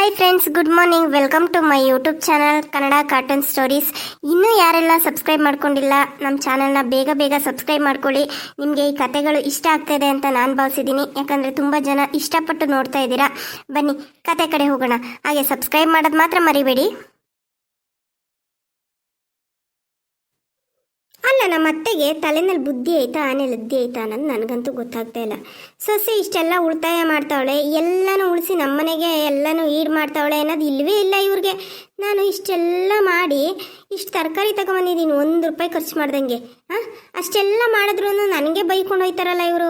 Hi friends, good morning. Welcome to my YouTube channel Kannada cartoon stories. ಇನ್ನೂ ಯಾರೆಲ್ಲ subscribe ಮಾಡ್ಕೊಂಡಿಲ್ಲ ನಮ್ಮ ಚಾನಲ್ನ ಬೇಗ ಬೇಗ ಸಬ್ಸ್ಕ್ರೈಬ್ ಮಾಡ್ಕೊಳ್ಳಿ. ನಿಮಗೆ ಈ ಕತೆಗಳು ಇಷ್ಟ ಆಗ್ತಾಯಿದೆ ಅಂತ ನಾನು ಭಾವಿಸಿದ್ದೀನಿ. ಯಾಕಂದರೆ ತುಂಬ ಜನ ಇಷ್ಟಪಟ್ಟು ನೋಡ್ತಾ ಇದ್ದೀರಾ. ಬನ್ನಿ ಕತೆ ಕಡೆ ಹೋಗೋಣ. ಹಾಗೆ ಸಬ್ಸ್ಕ್ರೈಬ್ ಮಾಡೋದು ಮಾತ್ರ ಮರಿಬೇಡಿ. ಅಲ್ಲ, ನಮ್ಮ ಅತ್ತೆಗೆ ತಲೆನಲ್ಲಿ ಬುದ್ಧಿ ಐತಾ ಆನೆ ಲದ್ದಿ ಐತಾ ಅನ್ನೋದು ನನಗಂತೂ ಗೊತ್ತಾಗ್ತಾ ಇಲ್ಲ. ಸೊಸೆ ಇಷ್ಟೆಲ್ಲ ಉಳಿತಾಯ ಮಾಡ್ತಾವಳೆ, ಎಲ್ಲನೂ ಉಳಿಸಿ ನಮ್ಮನೆಗೆ ಎಲ್ಲನೂ ಈಡ್ ಮಾಡ್ತಾವಳೆ ಅನ್ನೋದು ಇಲ್ಲವೇ ಇಲ್ಲ ಇವ್ರಿಗೆ. ನಾನು ಇಷ್ಟೆಲ್ಲ ಮಾಡಿ ಇಷ್ಟು ತರಕಾರಿ ತಗೊಂಬಂದಿದ್ದೀನಿ, ₹1 ಖರ್ಚು ಮಾಡ್ದಂಗೆ. ಅಷ್ಟೆಲ್ಲ ಮಾಡಿದ್ರು ನನಗೆ ಬೈಕೊಂಡು ಹೋಯ್ತಾರಲ್ಲ ಇವರು.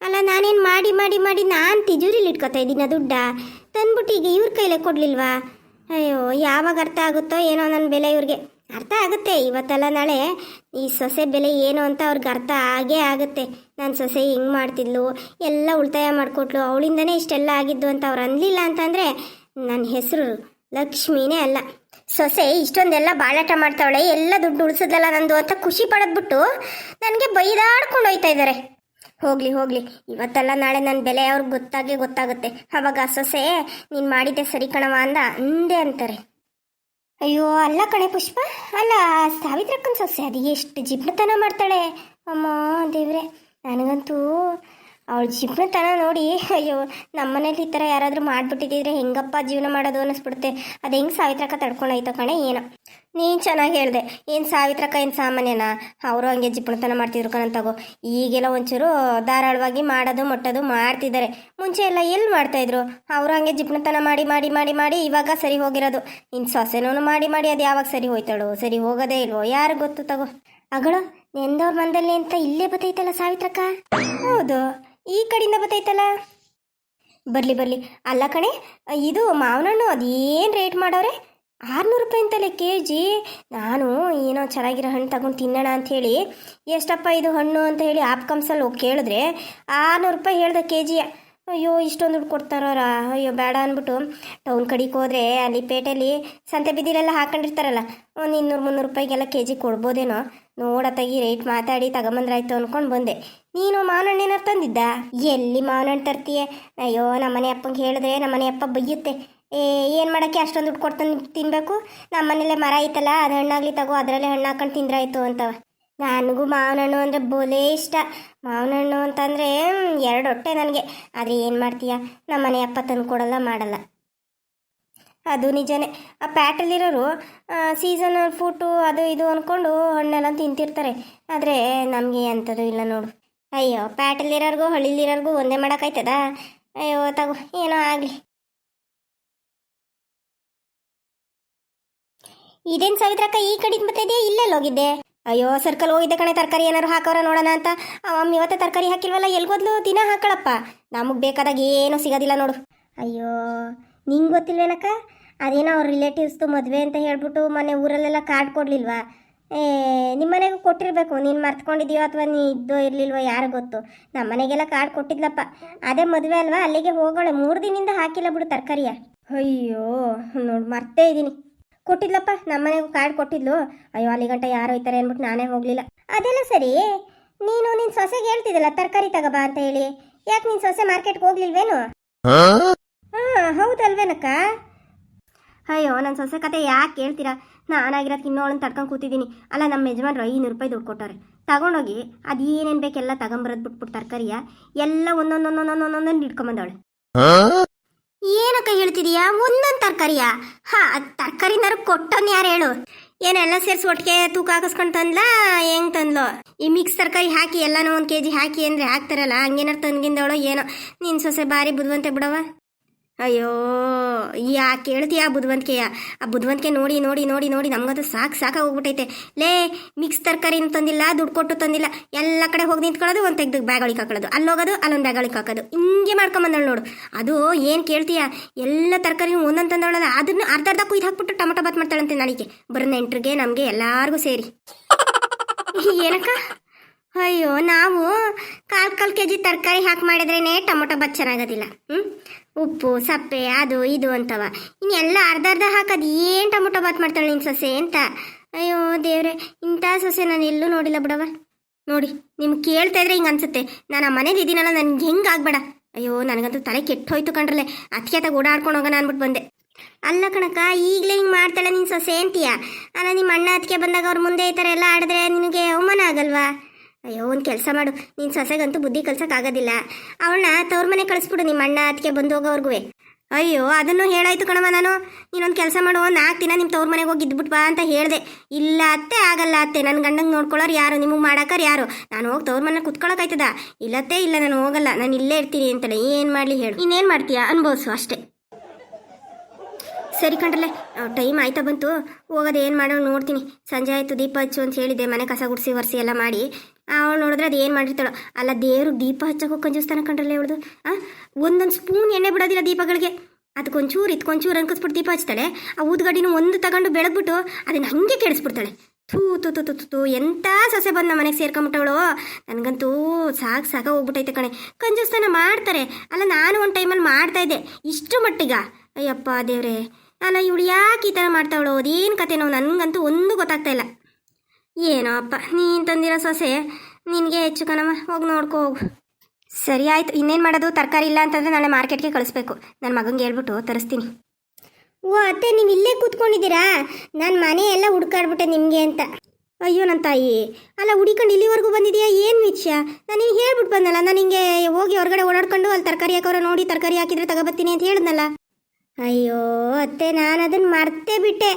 ಅಲ್ಲ, ನಾನೇನು ಮಾಡಿ ಮಾಡಿ ಮಾಡಿ ನಾನು ತಿಜೂರಿಲಿ ಇಟ್ಕೊತಾ ಇದ್ದೀನಿ ಆ ದುಡ್ಡ ತಂದ್ಬಿಟ್ಟು ಈಗ ಇವ್ರ ಕೈಲೇ ಕೊಡಲಿಲ್ವಾ? ಅಯ್ಯೋ, ಯಾವಾಗ ಅರ್ಥ ಆಗುತ್ತೋ ಏನೋ ನನ್ನ ಬೆಲೆ ಇವ್ರಿಗೆ. ಅರ್ಥ ಆಗುತ್ತೆ, ಇವತ್ತಲ್ಲ ನಾಳೆ ಈ ಸೊಸೆ ಬೆಲೆ ಏನು ಅಂತ ಅವ್ರಿಗೆ ಅರ್ಥ ಆಗೇ ಆಗುತ್ತೆ. ನನ್ನ ಸೊಸೆ ಹಿಂಗೆ ಮಾಡ್ತಿದ್ಲು, ಎಲ್ಲ ಉಳಿತಾಯ ಮಾಡಿಕೊಟ್ಲು, ಅವಳಿಂದನೇ ಇಷ್ಟೆಲ್ಲ ಆಗಿದ್ದು ಅಂತ ಅವ್ರು ಅನ್ನಲಿಲ್ಲ ಅಂತಂದರೆ ನನ್ನ ಹೆಸರು ಲಕ್ಷ್ಮೀನೇ ಅಲ್ಲ. ಸೊಸೆ ಇಷ್ಟೊಂದೆಲ್ಲ ಬಾಳಾಟ ಮಾಡ್ತಾವಳೆ, ಎಲ್ಲ ದುಡ್ಡು ಉಳಿಸೋದಲ್ಲ ನಂದು ಅಂತ ಖುಷಿ ಪಡೋದ್ಬಿಟ್ಟು ನನಗೆ ಬೈದಾಡ್ಕೊಂಡು ಹೋಯ್ತಾ ಇದ್ದಾರೆ. ಹೋಗ್ಲಿ ಹೋಗ್ಲಿ, ಇವತ್ತಲ್ಲ ನಾಳೆ ನನ್ನ ಬೆಲೆ ಅವ್ರಿಗೆ ಗೊತ್ತಾಗುತ್ತೆ. ಅವಾಗ ಸೊಸೆ ನೀನು ಮಾಡಿದ್ದೆ ಸರಿ ಕಣವ ಅಂದೆ ಅಂತಾರೆ. ಅಯ್ಯೋ ಅಲ್ಲ ಕಣೆ ಪುಷ್ಪ, ಅಲ್ಲ ಸಾವಿತ್ರಕ್ಕನ ಸೊಸೆ ಅದು ಎಷ್ಟು ಜಿಪ್ಣತನ ಮಾಡ್ತಾಳೆ. ಅಮ್ಮ ದೇವ್ರೆ, ನನಗಂತೂ ಅವಳ ಜಿಪ್ಣತನ ನೋಡಿ ಅಯ್ಯೋ, ನಮ್ಮನೇಲಿ ಈ ಥರ ಯಾರಾದರೂ ಮಾಡಿಬಿಟ್ಟಿದ್ರೆ ಹೆಂಗಪ್ಪ ಜೀವನ ಮಾಡೋದು ಅನ್ನಿಸ್ಬಿಡುತ್ತೆ. ಅದು ಹೆಂಗೆ ಸಾವಿತ್ರಕ್ಕ ತಡ್ಕೊಂಡಾಯ್ತೋ ಕಣೆ ಏನೋ. ನೀನು ಚೆನ್ನಾಗಿ ಹೇಳಿದೆ, ಏನು ಸಾವಿತ್ರಕ್ಕ ಏನು ಸಾಮಾನ್ಯನಾ? ಅವರು ಹಂಗೆ ಜಿಪ್ಣತನ ಮಾಡ್ತಿದ್ರು ಕಣಂತಾಗೋ. ಈಗೆಲ್ಲ ಒಂಚೂರು ಧಾರಾಳವಾಗಿ ಮಾಡೋದು ಮಟ್ಟೋದು ಮಾಡ್ತಿದ್ದಾರೆ. ಮುಂಚೆ ಎಲ್ಲ ಎಲ್ಲಿ ಮಾಡ್ತಾಯಿದ್ರು? ಅವರು ಹಂಗೆ ಜಿಪ್ಣತನ ಮಾಡಿ ಮಾಡಿ ಮಾಡಿ ಮಾಡಿ ಇವಾಗ ಸರಿ ಹೋಗಿರೋದು. ಇನ್ನು ಸೊಸೆನೂ ಮಾಡಿ ಮಾಡಿ ಅದು ಯಾವಾಗ ಸರಿ ಹೋಯ್ತಾಳೋ, ಸರಿ ಹೋಗೋದೇ ಇಲ್ವೋ ಯಾರು ಗೊತ್ತು ತಗೋ. ಅಗಳು ನೆಂದವ್ರ ಮಂದಲ್ಲಿ ಅಂತ ಇಲ್ಲೇ ಬತ್ತೈತಲ್ಲ ಸಾವಿತ್ರಕ್ಕ. ಹೌದು, ಈ ಕಡೆಯಿಂದ ಬತ್ತೈತಲ್ಲ. ಬರಲಿ. ಅಲ್ಲ ಕಣೆ, ಇದು ಮಾವಿನ ಹಣ್ಣು ಅದೇನು ರೇಟ್ ಮಾಡವ್ರೆ? ₹600 ಅಂತಲೇ kg. ನಾನು ಏನೋ ಚೆನ್ನಾಗಿರೋ ಹಣ್ಣು ತಗೊಂಡು ತಿನ್ನೋಣ ಅಂಥೇಳಿ, ಎಷ್ಟಪ್ಪ ಇದು ಹಣ್ಣು ಅಂತ ಹೇಳಿ ಆಪ್ಕಂಸಲ್ಲಿ ಹೋಗಿ ಕೇಳಿದ್ರೆ ₹600 ಹೇಳ್ದೆ kg. ಅಯ್ಯೋ, ಇಷ್ಟೊಂದು ದುಡ್ಡು ಕೊಡ್ತಾರ? ಅಯ್ಯೋ ಬೇಡ ಅಂದ್ಬಿಟ್ಟು ಟೌನ್ ಕಡೆಗೆ ಹೋದರೆ ಅಲ್ಲಿ ಪೇಟೆಯಲ್ಲಿ ಸಂತೆ ಬಿದ್ದಿಲೆಲ್ಲ ಹಾಕೊಂಡಿರ್ತಾರಲ್ಲ, ಒಂದು ₹200-300 kg ಕೊಡ್ಬೋದೇನೋ. ನೋಡತ್ತಾಗಿ ರೇಟ್ ಮಾತಾಡಿ ತಗೊಂಬಂದ್ರಾಯ್ತು ಅಂದ್ಕೊಂಡು ಬಂದೆ. ನೀನು ಮಾವಿನ ಹಣ್ಣು ಏನಾರು ತಂದಿದ್ದ? ಎಲ್ಲಿ ಮಾವಿನ ಹಣ್ಣು ತರ್ತೀಯ? ಅಯ್ಯೋ, ನಮ್ಮನೆ ಅಪ್ಪಂಗೆ ಹೇಳಿದ್ರೆ ನಮ್ಮನೆ ಅಪ್ಪ ಬೈಯುತ್ತೆ. ಏನು ಮಾಡೋಕ್ಕೆ ಅಷ್ಟೊಂದು ದುಡ್ಡು ಕೊಡ್ತಾನೆ ತಿನ್ನಬೇಕು? ನಮ್ಮನೇಲೆ ಮರ ಐತಲ್ಲ, ಅದು ಹಣ್ಣಾಗಲಿ ತಗೋ, ಅದರಲ್ಲೇ ಹಣ್ಣು ಹಾಕೊಂಡು ತಿಂದ್ರಾಯ್ತು ಅಂತವ. ನನಗೂ ಮಾವಿನ ಹಣ್ಣು ಅಂದರೆ ಬೋಲೇ ಇಷ್ಟ. ಮಾವಿನ ಹಣ್ಣು ಅಂತಂದರೆ 2 ಹೊಟ್ಟೆ ನನಗೆ. ಆದರೆ ಏನು ಮಾಡ್ತೀಯ, ನಮ್ಮನೆ ಅಪ್ಪ ತಂದು ಕೊಡಲ್ಲ, ಮಾಡಲ್ಲ. ಅದು ನಿಜನೇ. ಆ ಪ್ಯಾಟಲ್ಲಿರೋರು ಸೀಸನ್ ಫ್ರೂಟು ಅದು ಇದು ಅಂದ್ಕೊಂಡು ಹಣ್ಣೆಲ್ಲ ತಿಂತಿರ್ತಾರೆ. ಆದರೆ ನಮಗೆ ಅಂಥದ್ದು ಇಲ್ಲ ನೋಡು. ಅಯ್ಯೋ, ಪ್ಯಾಟಲ್ಲಿರೋರ್ಗೂ ಹಳ್ಳಿಲಿರೋರ್ಗೂ ಒಂದೇ ಮಾಡೋಕ್ಕಾಯ್ತದ? ಅಯ್ಯೋ ತಗೋ, ಏನೋ ಆಗಲಿ. ಇದೇನು ಸಾವಿತ್ರಕ್ಕ ಈ ಕಡೆಗೆ ಬರ್ತಾಯಿದೆಯಾ? ಇಲ್ಲೆಲ್ಲ ಹೋಗಿದ್ದೆ? ಅಯ್ಯೋ, ಸರ್ಕಲ್ ಹೋಗಿದ್ದೆ ಕಣೆ, ತರಕಾರಿ ಏನಾರು ಹಾಕೋರ ನೋಡೋಣ ಅಂತ. ಅಮ್ಮ ಇವತ್ತೇ ತರಕಾರಿ ಹಾಕಿಲ್ವಲ್ಲ, ಎಲ್ಗೋದ್ಲು? ದಿನ ಹಾಕಳಪ್ಪ, ನಮಗೆ ಬೇಕಾದಾಗ ಏನೂ ಸಿಗೋದಿಲ್ಲ ನೋಡು. ಅಯ್ಯೋ, ನಿಂಗೆ ಗೊತ್ತಿಲ್ವೇನಕ್ಕ? ಅದೇನೋ ಅವ್ರ ರಿಲೇಟಿವ್ಸ್ದು ಮದುವೆ ಅಂತ ಹೇಳ್ಬಿಟ್ಟು ಮೊನ್ನೆ ಊರಲ್ಲೆಲ್ಲ ಕಾರ್ಡ್ ಕೊಡಲಿಲ್ವಾ? ನಿಮ್ಮ ಮನೆಗೂ ಕೊಟ್ಟಿರಬೇಕು, ನೀನು ಮರ್ತ್ಕೊಂಡಿದ್ದೀಯೋ ಅಥವಾ ನೀ ಇದ್ದೋ ಇರಲಿಲ್ವೋ ಯಾರು ಗೊತ್ತು. ನಮ್ಮ ಮನೆಗೆಲ್ಲ ಕಾರ್ಡ್ ಕೊಟ್ಟಿದ್ಲಪ್ಪ. ಅದೇ ಮದುವೆ ಅಲ್ವಾ, ಅಲ್ಲಿಗೆ ಹೋಗೋಳೆ. 3 ದಿನದಿಂದ ಹಾಕಿಲ್ಲ ಬಿಡು ತರಕಾರಿಯ. ಅಯ್ಯೋ ನೋಡಿ, ಮರ್ತೇ ಇದ್ದೀನಿ. ಕೊಟ್ಟಿದ್ಲಪ್ಪ, ನಮ್ಮ ಮನೆಗೂ ಕಾರ್ಡ್ ಕೊಟ್ಟಿದ್ಲು. ಅಯ್ಯೋ, ಅಲ್ಲಿ ಗಂಟ ಯಾರು ಹೋಯ್ತಾರೆ ಅಂದ್ಬಿಟ್ಟು ನಾನೇ ಹೋಗಲಿಲ್ಲ. ಅದೆಲ್ಲ ಸರಿ, ನೀನು ನಿನ್ನ ಸೊಸೆಗೆ ಹೇಳ್ತಿದ್ದಲ್ಲ ತರಕಾರಿ ತಗೋಬಾ ಅಂತ ಹೇಳಿ, ಯಾಕೆ ನಿನ್ನ ಸೊಸೆ ಮಾರ್ಕೆಟ್ಗೆ ಹೋಗ್ಲಿಲ್ವೇನು? ಹಾಂ, ಹೌದಲ್ವೇನಕ್ಕ? ಅಯ್ಯೋ, ನನ್ನ ಸೊಸೆ ಕತೆ ಯಾಕೆ ಕೇಳ್ತೀರಾ? ನಾನಾಗಿರೋದು ಇನ್ನೋಳನ್ನ ತಡ್ಕೊಂಡು ಕೂತಿದ್ದೀನಿ. ಅಲ್ಲ, ನಮ್ಮ ಯಜಮಾನ್ರು ₹500 ದುಡ್ಡು ಕೊಟ್ಟಾರೆ. ತಗೊಂಡೋಗಿ ಅದು ಏನೇನು ಬೇಕೆಲ್ಲ ತಗೊಂಬರೋದು ಬಿಟ್ಬಿಟ್ಟು ತರಕಾರಿಯ ಎಲ್ಲ ಒಂದೊಂದೊಂದೊಂದೊಂದೊಂದೊಂದು ಇಟ್ಕೊಂಬಂದವಳೆ. ಏನಕ್ಕ ಹೇಳ್ತಿದೀಯಾ? ಒಂದೊಂದು ತರಕಾರಿಯ? ತರಕಾರಿನಾರು ಕೊಟ್ಟೋನ್ ಯಾರು ಹೇಳು? ಏನೆಲ್ಲ ಸೇರಿಸಿ ಒಟ್ಟಿಗೆ ತೂಕ ಹಾಕಿಸ್ಕೊಂಡು ತಂದ್ಲಾ? ಹೆಂಗೆ ತಂದ್ಲು? ಈ ಮಿಕ್ಸ್ ತರಕಾರಿ ಹಾಕಿ ಎಲ್ಲನೂ 1 kg ಹಾಕಿ ಅಂದರೆ ಹಾಕ್ತಾರಲ್ಲ, ಹಂಗೇನಾರು ತಂದ್ಗಿಂದವಳೋ ಏನೋ. ನಿನ್ನ ಸೊಸೆ ಭಾರಿ ಬುದ್ಧಿವಂತೆ ಬಿಡವ. ಅಯ್ಯೋ, ಯಾಕೆ ಹೇಳ್ತೀಯ ಆ ಬುದ್ಧಿವಂತಿಕೆಯ? ಆ ಬುದ್ಧಿವಂತಿಕೆ ನೋಡಿ ನೋಡಿ ನೋಡಿ ನೋಡಿ ನಮಗದು ಸಾಕಾಗಿ ಹೋಗ್ಬಿಟ್ಟೈತೆ. ಲೇ, ಮಿಕ್ಸ್ ತರಕಾರಿನೂ ತಂದಿಲ್ಲ, ದುಡ್ಡು ಕೊಟ್ಟು ತಂದಿಲ್ಲ, ಎಲ್ಲ ಕಡೆ ಹೋಗಿ ನಿಂತ್ಕೊಳ್ಳೋದು, ಒಂದು ತೆಗ್ದು ಬ್ಯಾಗೊಳಿಗೆ ಹಾಕೊಳ್ಳೋದು, ಅಲ್ಲೋಗೋದು, ಅಲ್ಲೊಂದು ಬ್ಯಾಗೊಳಿಗೆ ಹಾಕೋದು, ಹಿಂಗೆ ಮಾಡ್ಕೊಂಬಂದಳು ನೋಡು. ಅದು ಏನು ಕೇಳ್ತೀಯ, ಎಲ್ಲ ತರಕಾರಿನೂ ಒಂದೊಂದು ತಂದವಳಲ್ಲ, ಅದನ್ನು ಅರ್ಧ ಕುಯ್ದು ಹಾಕ್ಬಿಟ್ಟು ಟೊಮೊಟೊ ಬಾತ್ ಮಾಡ್ತಾಳಂತೆ ನಾಳೆಗೆ. ಬರೋ ನೆಂಟ್ರಿಗೆ ನಮಗೆ ಎಲ್ಲರಿಗೂ ಸೇರಿ. ಏನಕ್ಕ? ಅಯ್ಯೋ, ನಾವು ಕಾಲ್ kg ತರಕಾರಿ ಹಾಕಿ ಮಾಡಿದ್ರೇ ಟೊಮೊಟೊ ಬಾತ್ ಚೆನ್ನಾಗೋದಿಲ್ಲ. ಉಪ್ಪು ಸಪ್ಪೆ ಅದು ಇದು ಅಂತವ, ಇನ್ನೆಲ್ಲ ಅರ್ಧ ಹಾಕೋದು ಏನು ಟೊಮೊಟೊ ಬಾತ್ ಮಾಡ್ತಾಳೆ ನಿನ್ನ ಸೊಸೆ ಅಂತ. ಅಯ್ಯೋ ದೇವ್ರೆ, ಇಂಥ ಸೊಸೆ ನಾನು ಎಲ್ಲೂ ನೋಡಿಲ್ಲ ಬಿಡವ. ನೋಡಿ, ನಿಮ್ಗೆ ಕೇಳ್ತಾ ಇದ್ರೆ ಹಿಂಗೆ ಅನ್ಸುತ್ತೆ, ನಾನು ಆ ಮನೇಲಿ ಇದ್ದೀನಲ್ಲ, ನನಗೆ ಹೆಂಗೆ ಆಗ್ಬೇಡ. ಅಯ್ಯೋ, ನನಗಂತೂ ತಲೆ ಕೆಟ್ಟು ಹೋಯ್ತು ಕಣ್ರಲೆ. ಅದಕ್ಕೆ ಓಡಾಡ್ಕೊಂಡು ಹೋಗೋಣ ಅಂದ್ಬಿಟ್ಟು ಬಂದೆ. ಅಲ್ಲ ಕಣಕ್ಕ, ಈಗಲೇ ಹಿಂಗೆ ಮಾಡ್ತಾಳೆ ನಿನ್ನ ಸೊಸೆ ಅಂತೀಯ. ಅಲ್ಲ, ನಿಮ್ಮ ಅಣ್ಣ ಅದಕ್ಕೆ ಬಂದಾಗ ಅವ್ರ ಮುಂದೆ ಈ ಥರ ಎಲ್ಲ ಆಡಿದ್ರೆ ನಿನಗೆ ಅವಮಾನ ಆಗಲ್ವಾ? ಅಯ್ಯೋ, ಒಂದು ಕೆಲಸ ಮಾಡು, ನಿನ್ನ ಸೊಸೆಗಂತೂ ಬುದ್ಧಿ ಕಲ್ಸೋಕ್ಕಾಗೋದಿಲ್ಲ. ಅವಳನ್ನ ತವ್ರ ಮನೆ ಕಳಿಸ್ಬಿಡು, ನಿಮ್ಮ ಅಣ್ಣ ಅದಕ್ಕೆ ಬಂದು ಹೋಗೋವ್ರಿಗೂ. ಅಯ್ಯೋ, ಅದನ್ನು ಹೇಳಾಯ್ತು ಕಣವ ನಾನು. ನೀನೊಂದು ಕೆಲಸ ಮಾಡು, 4 ದಿನ ನಿಮ್ಮ ತವ್ರ ಮನೆಗೆ ಹೋಗಿ ಇದ್ಬಿಟ್ಟು ಬಾ ಅಂತ ಹೇಳಿದೆ. ಇಲ್ಲ ಅತ್ತೆ, ಆಗಲ್ಲ ಅತ್ತೆ, ನನ್ನ ಗಂಡಂಗೆ ನೋಡ್ಕೊಳ್ಳೋರು ಯಾರು, ನಿಮಗೆ ಮಾಡಾಕರ್ ಯಾರು? ನಾನು ಹೋಗಿ ತವ್ರ ಮನೆ ಕುತ್ಕೊಳ್ಳೋಕಾಯ್ತದ? ಇಲ್ಲತ್ತೆ, ಇಲ್ಲ ನಾನು ಹೋಗಲ್ಲ, ನಾನು ಇಲ್ಲೇ ಇರ್ತೀನಿ ಅಂತಾಳೆ. ಏನು ಮಾಡಲಿ ಹೇಳು? ಇನ್ನೇನು ಮಾಡ್ತೀಯಾ? ಅನ್ಭವಿಸು ಅಷ್ಟೇ. ಸರಿ ಕಣ್ರಲ್ಲೇ, ಟೈಮ್ ಆಯ್ತಾ ಬಂತು, ಹೋಗೋದು ಏನು ಮಾಡೋಣ ನೋಡ್ತೀನಿ. ಸಂಜೆ ಆಯಿತು, ದೀಪ ಹಚ್ಚು ಅಂತ ಹೇಳಿದ್ದೆ, ಮನೆ ಕಸ ಗುಡಿಸಿ ಒರೆಸಿ ಎಲ್ಲ ಮಾಡಿ. ಅವಳು ನೋಡಿದ್ರೆ ಅದು ಏನು ಮಾಡಿರ್ತಾಳೋ. ಅಲ್ಲ, ದೇವ್ರಿಗೆ ದೀಪ ಹಚ್ಚೋಕೆ ಕಂಜೂಸ್ತಾನೆ ಕಣ್ರಲ್ಲೇ ಅವಳದು. ಒಂದೊಂದು ಸ್ಪೂನ್ ಎಣ್ಣೆ ಬಿಡೋದಿಲ್ಲ ದೀಪಗಳಿಗೆ. ಅದಕ್ಕೊಂಚೂರು ಇದಕ್ಕೊಂಚೂರು ಅನ್ಕಿಸ್ಬಿಟ್ಟು ದೀಪ ಹಚ್ತಾಳೆ. ಆ ಊದ್ಗಡಿನೂ ಒಂದು ತಗೊಂಡು ಬೆಳಗ್ಬಿಟ್ಟು ಅದನ್ನು ಹಾಗೆ ಕೆಡಿಸ್ಬಿಡ್ತಾಳೆ. ಥೂ ತು ತು ತು ತು, ಎಂಥ ಸೊಸೆ ಬಂದು ನಮ್ಮ ಮನೆಗೆ ಸೇರ್ಕೊಂಬಿಟ್ಟವಳು. ನನಗಂತೂ ಸಾಕು ಹೋಗ್ಬಿಟ್ಟೈತೆ ಕಣೆ. ಕಂಜೂಸ್ತಾನ ಮಾಡ್ತಾರೆ. ಅಲ್ಲ, ನಾನು ಒಂದು ಟೈಮಲ್ಲಿ ಮಾಡ್ತಾಯಿದ್ದೆ, ಇಷ್ಟು ಮಟ್ಟಿಗ. ಅಯ್ಯಪ್ಪ ದೇವ್ರೆ, ಅಲ್ಲ ಇವಳು ಯಾಕೆ ಈ ಥರ ಮಾಡ್ತಾವಳು? ಅದೇನು ಕತೆನೋ ನನಗಂತೂ ಒಂದು ಗೊತ್ತಾಗ್ತಾ ಇಲ್ಲ. ಏನೋ ಅಪ್ಪ, ನೀನು ತಂದಿರೋ ಸೊಸೆ ನಿನಗೆ ಹೆಚ್ಚು ಕಣಮ್ಮ. ಹೋಗಿ ನೋಡ್ಕೋ ಹೋಗು. ಸರಿ ಆಯಿತು, ಇನ್ನೇನು ಮಾಡೋದು? ತರಕಾರಿ ಇಲ್ಲ ಅಂತಂದರೆ ನಾಳೆ ಮಾರ್ಕೆಟ್ಗೆ ಕಳಿಸ್ಬೇಕು. ನನ್ನ ಮಗಂಗೆ ಹೇಳ್ಬಿಟ್ಟು ತರಿಸ್ತೀನಿ. ಓ ಅತ್ತೆ, ನೀವು ಇಲ್ಲೇ ಕೂತ್ಕೊಂಡಿದ್ದೀರಾ? ನಾನು ಮನೆ ಎಲ್ಲ ಹುಡ್ಕಾಡ್ಬಿಟ್ಟೆ ನಿಮಗೆ ಅಂತ. ಅಯ್ಯೋ ನನ್ನ ತಾಯಿ, ಅಲ್ಲ ಹುಡಿಕೊಂಡು ಇಲ್ಲಿವರೆಗೂ ಬಂದಿದೆಯಾ? ಏನು ವಿಷಯ? ನಾನು ನಿನಗೆ ಹೇಳ್ಬಿಟ್ಟು ಬಂದಲ್ಲ, ನಾನು ಹಿಂಗೆ ಹೋಗಿ ಹೊರಗಡೆ ಓಡಾಡ್ಕೊಂಡು ಅಲ್ಲಿ ತರಕಾರಿ ಹಾಕೋರು ನೋಡಿ ತರಕಾರಿ ಹಾಕಿದ್ರೆ ತಗೋಬರ್ತೀನಿ ಅಂತ ಹೇಳಿದ್ನಲ್ಲ. ಅಯ್ಯೋ ಅತ್ತೆ, ನಾನು ಅದನ್ನು ಮರ್ತೇ ಬಿಟ್ಟೆ.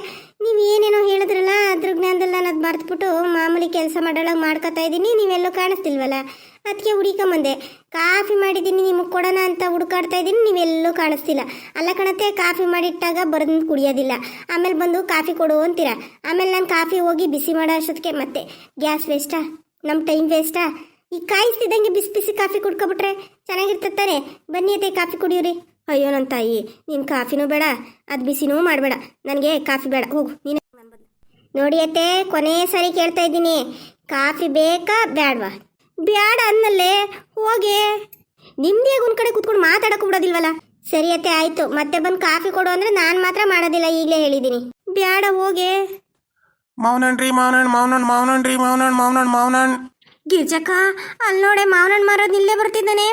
ನೀವು ಏನೇನೋ ಹೇಳಿದ್ರಲ್ಲ, ಅದ್ರ ಜ್ಞಾನದಲ್ಲಿ ನಾನು ಅದು ಮರ್ತ್ಬಿಟ್ಟು ಮಾಮೂಲಿ ಕೆಲಸ ಮಾಡೋಳಗೆ ಮಾಡ್ಕೊತಾ ಇದ್ದೀನಿ. ನೀವೆಲ್ಲೂ ಕಾಣಿಸ್ತಿಲ್ವಲ್ಲ, ಅದಕ್ಕೆ ಹುಡುಕೊಂಬಂದೆ. ಕಾಫಿ ಮಾಡಿದ್ದೀನಿ ನಿಮಗೆ ಕೊಡೋಣ ಅಂತ ಹುಡುಕಾಡ್ತಾ ಇದ್ದೀನಿ, ನೀವೆಲ್ಲೂ ಕಾಣಿಸ್ತಿಲ್ಲ. ಅಲ್ಲ ಕಣತ್ತೆ, ಕಾಫಿ ಮಾಡಿಟ್ಟಾಗ ಬಂದು ಕುಡಿಯೋದಿಲ್ಲ, ಆಮೇಲೆ ಬಂದು ಕಾಫಿ ಕೊಡು ಅಂತೀರ. ಆಮೇಲೆ ನಾನು ಕಾಫಿ ಹೋಗಿ ಬಿಸಿ ಮಾಡೋ ಅಷ್ಟೊತ್ತಿಗೆ ಮತ್ತೆ ಗ್ಯಾಸ್ ವೇಸ್ಟಾ, ನಮ್ಮ ಟೈಮ್ ವೇಸ್ಟಾ? ಈಗ ಕಾಯಿಸ್ತಿದ್ದಂಗೆ ಬಿಸಿ ಬಿಸಿ ಕಾಫಿ ಕುಡ್ಕೊಬಿಟ್ರೆ ಚೆನ್ನಾಗಿರ್ತತ್ತಾನೆ. ಬನ್ನಿ ಅತ್ತೆ, ಕಾಫಿ ಕುಡಿಯೋರಿ. ಅಯ್ಯೋ ನನ್ನ ತಾಯಿ, ನೀನು ಕಾಫಿನೂ ಬೇಡ, ಅದು ಬಿಸಿನೂ ಮಾಡಬೇಡ, ನನಗೆ ಕಾಫಿ ಬೇಡ, ಹೋಗು ನೀನೇ. ನೋಡಿ ಅತ್ತೆ, ಕೊನೆ ಸರಿ ಕೇಳ್ತಾ ಇದ್ದೀನಿ, ಕಾಫಿ ಬೇಕಾ ಬೇಡವಾ? ಬೇಡ ಅನ್ನಲ್ಲೇ, ಹೋಗೆ. ನಿಮ್ಮದೇ ಒಂದು ಕಡೆ ಕೂತ್ಕೊಂಡು ಮಾತಾಡೋಕೆ ಬಿಡೋದಿಲ್ವಲ್ಲ. ಸರಿ ಅತ್ತೆ, ಆಯಿತು. ಮತ್ತೆ ಬಂದು ಕಾಫಿ ಕೊಡು ಅಂದರೆ ನಾನು ಮಾತ್ರ ಮಾಡೋದಿಲ್ಲ, ಈಗಲೇ ಹೇಳಿದ್ದೀನಿ. ಬೇಡ, ಹೋಗೆ. ಮಾವನಣ್ರಿ, ಮಾವನಣ್ಣ. ಗಿರ್ಜಕ್ಕ, ಅಲ್ಲಿ ನೋಡೆ ಮಾವನಣ್ಣ ಮಾರೋದು ಇಲ್ಲೇ ಬರ್ತಿದ್ದಾನೆ.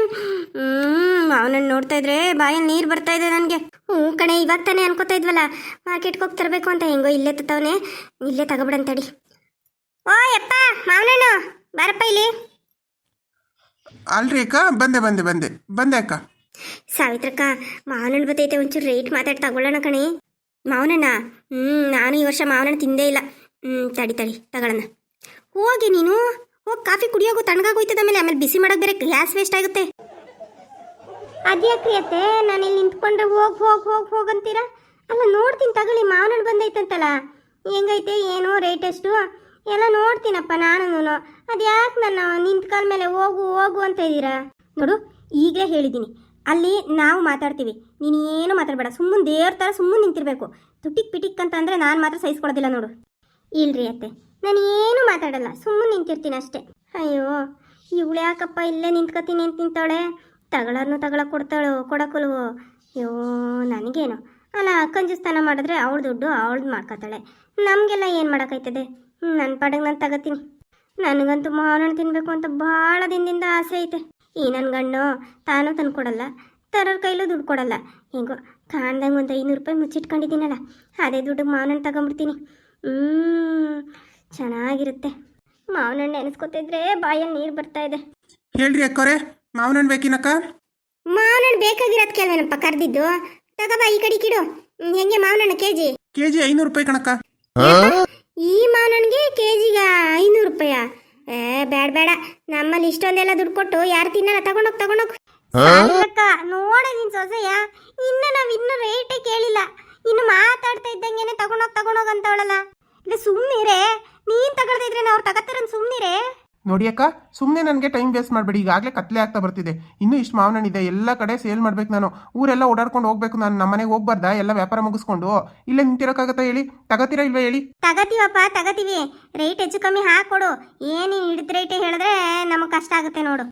ಮಾವನಣ್ಣ ನೋಡ್ತಾ ಇದ್ರೆ ಬಾಯಲ್ಲಿ ನೀರು ಬರ್ತಾ ಇದೆ ನನಗೆ. ಕಣೆ, ಇವಾಗ ತಾನೇ ಅನ್ಕೋತಾ ಇದ್ವಲ್ಲ ಮಾರ್ಕೆಟ್ಗೆ ಹೋಗಿ ತರಬೇಕು ಅಂತ. ಹೆಂಗೋ ಇಲ್ಲೇ ತತ್ತವನೆ, ಇಲ್ಲೇ ತಗೊಬಿಡಂತಡಿ. ಓ ಯಪ್ಪ, ಮಾವನಣ್ಣ ಬಾರಪ್ಪ ಇಲ್ಲಿ. ಅಲ್ರಿ ಅಕ್ಕ, ಬಂದೆ ಅಕ್ಕ. ಸಾವಿತ್ರಕ್ಕ, ಮಾವನಣ್ಣ ಬತ್ತೈತೆ, ಒಂಚೂರು ರೇಟ್ ಮಾತಾಡಿ ತಗೊಳ್ಳೋಣ ಕಣೆ. ಮಾವನಣ್ಣ, ನಾನು ಈ ವರ್ಷ ಮಾವನಣ್ಣ ತಿಂದೇ ಇಲ್ಲ. ತಡಿ ತಗೊಳ್ಳೋಣ. ಹೋಗಿ ನೀನು ಹೋಗಿ ಕಾಫಿ ಕುಡಿಯೋಗು, ತಣ್ಣಗಾಗೋಯ್ತದ. ಆಮೇಲೆ ಬಿಸಿ ಮಾಡೋಕೆ ಬೇರೆ ಗ್ಯಾಸ್ ವೇಸ್ಟ್ ಆಗುತ್ತೆ. ಅದ್ಯಾಕ್ರಿ ಅತ್ತೆ, ನಾನು ಇಲ್ಲಿ ನಿಂತ್ಕೊಂಡ್ರೆ ಹೋಗಂತೀರಾ? ಅಲ್ಲ, ನೋಡ್ತೀನಿ ತಗೊಳ್ಳಿ, ಮಾವನಣ್ಣ ಬಂದೈತಂತಲ್ಲ, ಹೆಂಗೈತೆ ಏನು ರೇಟ್ ಎಷ್ಟು ಎಲ್ಲ ನೋಡ್ತೀನಪ್ಪ ನಾನು. ಅದ್ಯಾಕೆ ನನ್ನ ನಿಂತ ಕಾಲ ಮೇಲೆ ಹೋಗು ಅಂತ ಇದ್ದೀರಾ? ನೋಡು, ಈಗಲೇ ಹೇಳಿದ್ದೀನಿ, ಅಲ್ಲಿ ನಾವು ಮಾತಾಡ್ತೀವಿ, ನೀನು ಏನು ಮಾತಾಡಬೇಡ. ಸುಮ್ಮನೆ ದೇವ್ರ ಥರ ಸುಮ್ಮನೆ ನಿಂತಿರ್ಬೇಕು. ಪಿಟಿಕ್ ಅಂತ ಅಂದರೆ ನಾನು ಮಾತ್ರ ಸಹಿಸ್ಕೊಳ್ಳೋದಿಲ್ಲ ನೋಡು. ಇಲ್ರಿ ಅತ್ತೆ, ನಾನು ಏನು ಮಾತಾಡಲ್ಲ, ಸುಮ್ಮನೆ ನಿಂತಿರ್ತೀನಿ ಅಷ್ಟೇ. ಅಯ್ಯೋ, ಇವಳು ಯಾಕಪ್ಪ ಇಲ್ಲೇ ನಿಂತ್ಕೊತೀನಿ ಅಂತ ನಿಂತವಳೆ? ತಗೊಳಕ್ಕೆ ಕೊಡೋಕಲ್ವೋ? ಅಯ್ಯೋ ನನಗೇನು. ಅಲ್ಲ, ಕಂಜುಸ್ತಾನ ಮಾಡಿದ್ರೆ ಅವಳು ದುಡ್ಡು ಅವಳ್ದು ಮಾಡ್ಕೊತಾಳೆ, ನಮಗೆಲ್ಲ ಏನು ಮಾಡೋಕ್ಕಾಯ್ತದೆ? ನನ್ನ ಪಾಡಿಗೆ ನಾನು ತಗೋತೀನಿ. ನನಗಂತೂ ಮಾವನಣ್ಣ ತಿನ್ನಬೇಕು ಅಂತ ಭಾಳ ದಿನದಿಂದ ಆಸೆ ಐತೆ. ಈ ನನ್ನ ಗಂಡು ತಾನು ತಂದು ಕೊಡಲ್ಲ, ತರೋರ ಕೈಲೂ ದುಡ್ಡು ಕೊಡಲ್ಲ. ಹೆಂಗೋ ಕಾಣ್ದಂಗೆ ಒಂದು 500 ರೂಪಾಯಿ ಮುಚ್ಚಿಟ್ಕೊಂಡಿದ್ದೀನಲ್ಲ, ಅದೇ ದುಡ್ಡಿಗೆ ಮಾವನಣ್ಣ ತಗೊಂಬಿಡ್ತೀನಿ. ಚೆನ್ನಾಗಿರುತ್ತೆ. ಮಾವನಣ್ಣ ನೆನೆಸ್ಕೊತಿದ್ರೆ ಬಾಯಲ್ಲಿ ನೀರು ಬರ್ತಾ ಇದೆ. ಹೇಳ್ರಿ ಅಕ್ಕವ್ರೆ, ಮಾವನಣ್ಣ ಬೇಕಿನಕ್ಕ? ಮಾವನಣ್ಣ ಬೇಕಾಗಿರೋದು ಕೇಳ್ವೇನಪ್ಪ ಕರೆದಿದ್ದು. ತಗೋಬಾ, ಈ ಕಡೆ ಕಿಡು. ಹೆಂಗೆ ಮಾವನಣ್ಣ ಕೆಜಿ 500 ರೂಪಾಯಿ ಕಣಕ್ಕ. ಈ ಮಾವನಣ್ಣಿಗೆ ಕೆಜಿಗ 500 ರೂಪಾಯ? ಬೇಡ, ನಮ್ಮಲ್ಲಿ ಇಷ್ಟೊಂದೆಲ್ಲ ದುಡ್ಡು ಕೊಟ್ಟು ಯಾರು ತಿನ್ನಲ್ಲ. ತಗೊಂಡೋಗ್ ನೋಡೆ ನಿನ್ ಸೊಸೆಯ, ಇನ್ನು ರೇಟೇ ಕೇಳಿಲ್ಲ, ಇನ್ನು ಮಾತಾಡ್ತಾ ಇದ್ದಂಗೆನೆ ತಗೊಂಡೋಗ್ ಅಂತವಳಲ್ಲ. ಇಲ್ಲ ಸುಮ್ಮನಿರೇ, ನೀನ್ ತಗೊಳ್ದಿದ್ರೆ ಅವ್ರು ತಗತ್ತಾರನ್ ಸುಮ್ಮನಿರೇ. ನೋಡಿ ಅಕ್ಕ, ಸುಮ್ಮನೆ ನನಗೆ ಟೈಮ್ ವೇಸ್ಟ್ ಮಾಡಬೇಡಿ. ಈಗಾಗಲೇ ಕತ್ಲೆ ಆಗ್ತಾ ಬರ್ತಿದೆ, ಇನ್ನೂ ಇಷ್ಟು ಮಾವನಣ್ಣಿದೆ, ಎಲ್ಲ ಕಡೆ ಸೇಲ್ ಮಾಡ್ಬೇಕು. ನಾನು ಊರೆಲ್ಲ ಓಡಾಡ್ಕೊಂಡು ಹೋಗ್ಬೇಕು. ನಾನು ನಮ್ಮ ಮನೆಗೆ ಹೋಗ್ಬಾರ್ದಾ? ಎಲ್ಲ ವ್ಯಾಪಾರ ಮುಗಿಸ್ಕೊಂಡು ಇಲ್ಲೇ ನಿಂತಿರೋಕ್ಕಾಗತ್ತಾ ಹೇಳಿ? ತಗತ್ತೀರಾ ಇಲ್ವಾ ಹೇಳಿ? ತಗತೀವಿ. ರೇಟ್ ಹೆಚ್ಚು ಕಮ್ಮಿ ಹಾಕೊಡು. ಏನು ಹಿಡಿದ ರೇಟ್ ಹೇಳಿದ್ರೆ ನಮಗೆ ಕಷ್ಟ ಆಗುತ್ತೆ ನೋಡು.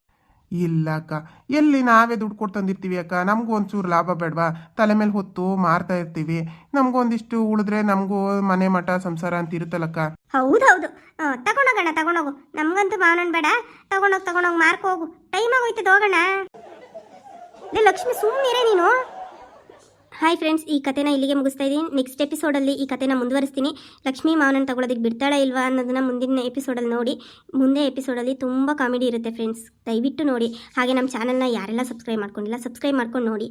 ಇಲ್ಲ ಅಕ್ಕ, ಎಲ್ಲಿ ನಾವೇ ದುಡ್ಡು ಕೊಟ್ಟು ತಂದಿರ್ತೀವಿ ಅಕ್ಕ. ನಮಗೂ ಒಂಚೂರು ಲಾಭ ಬೇಡವಾ? ತಲೆ ಮೇಲೆ ಹೊತ್ತು ಮಾರ್ತಾ ಇರ್ತೀವಿ, ನಮಗೂ ಒಂದಿಷ್ಟು ಉಳಿದ್ರೆ ನಮಗೂ ಮನೆ ಮಠ ಸಂಸಾರ ಅಂತ ಇರುತ್ತಲ್ಲಕ್ಕ. ಹೌದೌದು, ತಗೊಂಡೋಗು. ನಮಗಂತೂ ಮಾವನಣ್ಣ ಬೇಡ. ತಗೊಂಡೋಗಿ ಮಾರ್ಕೊ ಹೋಗು. ಟೈಮ್ ಆಗೋಯ್ತದ, ಹೋಗೋಣ. ಲಕ್ಷ್ಮಿ ಸುಮ್ಮನಿರೇ ನೀನು. ಹಾಯ್ ಫ್ರೆಂಡ್ಸ್, ಈ ಕಥೆನ ಇಲ್ಲಿಗೆ ಮುಗಿಸ್ತಾ ಇದ್ದೀನಿ. ನೆಕ್ಸ್ಟ್ ಎಪಿಸೋಡಲ್ಲಿ ಈ ಕಥೆನ ಮುಂದುವರಿಸ್ತೀನಿ. ಲಕ್ಷ್ಮೀ ಮಾವನನ್ನು ತಗೊಳ್ಳೋದಕ್ಕೆ ಬಿಡ್ತಾಳೆ ಇಲ್ವಾ ಅನ್ನೋದನ್ನ ಮುಂದಿನ ಎಪಿಸೋಡಲ್ಲಿ ನೋಡಿ. ಮುಂದೆ ಎಪಿಸೋಡಲ್ಲಿ ತುಂಬ ಕಾಮಿಡಿ ಇರುತ್ತೆ ಫ್ರೆಂಡ್ಸ್, ದಯವಿಟ್ಟು ನೋಡಿ. ಹಾಗೆ ನಮ್ಮ ಚಾನಲ್ನ ಯಾರೆಲ್ಲ ಸಬ್ಸ್ಕ್ರೈಬ್ ಮಾಡ್ಕೊಂಡಿಲ್ಲ ಸಬ್ಸ್ಕ್ರೈಬ್ ಮಾಡ್ಕೊಂಡು ನೋಡಿ.